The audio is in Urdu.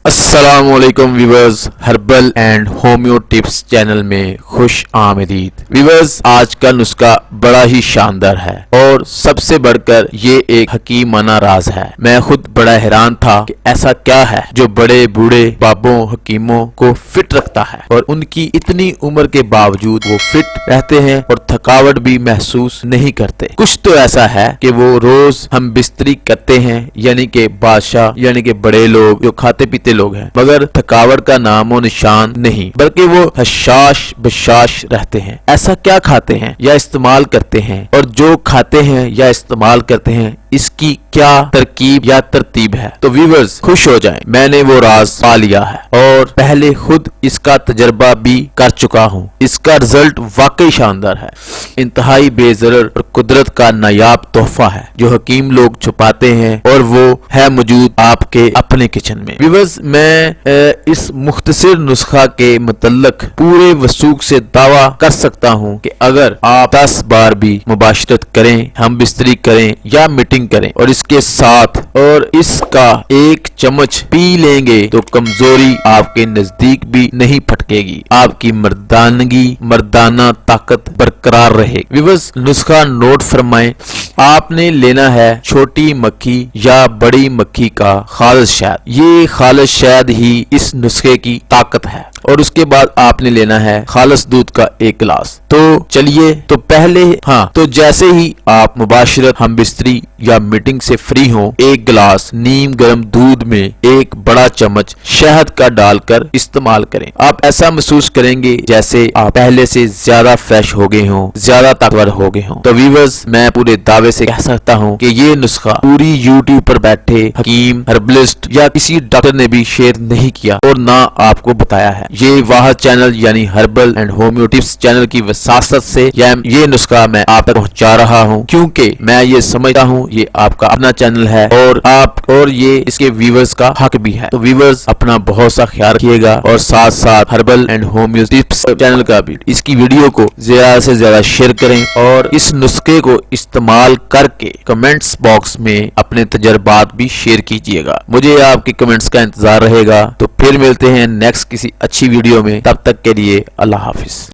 السلام علیکم viewers, herbal and homeo tips channel میں خوش آمدید۔ ویورز، آج کا نسخہ بڑا ہی شاندار ہے اور سب سے بڑھ کر یہ ایک حکیمانہ راز ہے۔ میں خود بڑا حیران تھا کہ ایسا کیا ہے جو بڑے بوڑھے بابوں حکیموں کو فٹ رکھتا ہے اور ان کی اتنی عمر کے باوجود وہ فٹ رہتے ہیں اور تھکاوٹ بھی محسوس نہیں کرتے۔ کچھ تو ایسا ہے کہ وہ روز ہم بستری کرتے ہیں، یعنی کہ بادشاہ یعنی کہ بڑے لوگ جو کھاتے پیتے لوگ ہیں، مگر تھکاوٹ کا نام و نشان نہیں، بلکہ وہ حشاش بشاش رہتے ہیں۔ ایسا کیا کھاتے ہیں یا استعمال کرتے ہیں، اور جو کھاتے ہیں یا استعمال کرتے ہیں اس کی کیا ترکیب یا ترتیب ہے؟ تو ویورز خوش ہو جائیں، میں نے وہ راز پا لیا ہے اور پہلے خود اس کا تجربہ بھی کر چکا ہوں۔ اس کا رزلٹ واقعی شاندار ہے، انتہائی بے ضرر اور قدرت کا نایاب تحفہ ہے جو حکیم لوگ چھپاتے ہیں، اور وہ ہے موجود آپ کے اپنے کچن میں۔ ویورز، میں اس مختصر نسخہ کے متعلق پورے وثوق سے دعویٰ کر سکتا ہوں کہ اگر آپ 10 بار بھی مباشرت کریں، ہم بستری کریں یا میٹنگ کریں اور اس کے ساتھ اور اس کا 1 چمچ پی لیں گے تو کمزوری آپ کے نزدیک بھی نہیں پھٹکے گی، آپ کی مردانہ طاقت برقرار رہے گی۔ ویورز، نسخہ نوٹ فرمائیں، آپ نے لینا ہے چھوٹی مکھی یا بڑی مکھی کا خالص شہد، یہ خالص شہد ہی اس نسخے کی طاقت ہے، اور اس کے بعد آپ نے لینا ہے خالص دودھ کا 1 گلاس۔ تو چلیے، تو پہلے تو جیسے ہی آپ مباشرت ہم بستری یا میٹنگ سے فری ہوں، 1 گلاس نیم گرم دودھ میں 1 بڑا چمچ شہد کا ڈال کر استعمال کریں۔ آپ ایسا محسوس کریں گے جیسے آپ پہلے سے زیادہ فریش ہو گئے ہوں، زیادہ طاقتور ہو گئے ہوں۔ تو ویورز، میں پورے دعوے سے کہہ سکتا ہوں کہ یہ نسخہ پوری یوٹیوب پر بیٹھے حکیم، ہربلسٹ یا کسی ڈاکٹر نے بھی شیئر نہیں کیا اور نہ آپ کو بتایا ہے۔ یہ واحد چینل یعنی herbal and homeo tips channel کی وساطت سے یہ نسخہ میں آپ تک پہنچا رہا ہوں، کیونکہ میں یہ سمجھتا ہوں یہ آپ کا اپنا چینل ہے اور یہ اس کے ویورز کا حق بھی ہے۔ تو ویورز، اپنا بہت سا خیال رکھیے گا، اور ساتھ ساتھ herbal and homeo tips channel کا بھی اس کی ویڈیو کو زیادہ سے زیادہ شیئر کریں، اور اس نسخے کو استعمال کر کے کمنٹس باکس میں اپنے تجربات بھی شیئر کیجیے گا۔ مجھے آپ کے کمنٹس کا انتظار رہے گا۔ تو پھر ملتے ہیں نیکسٹ کسی اچھی ویڈیو میں، تب تک کے لیے اللہ حافظ۔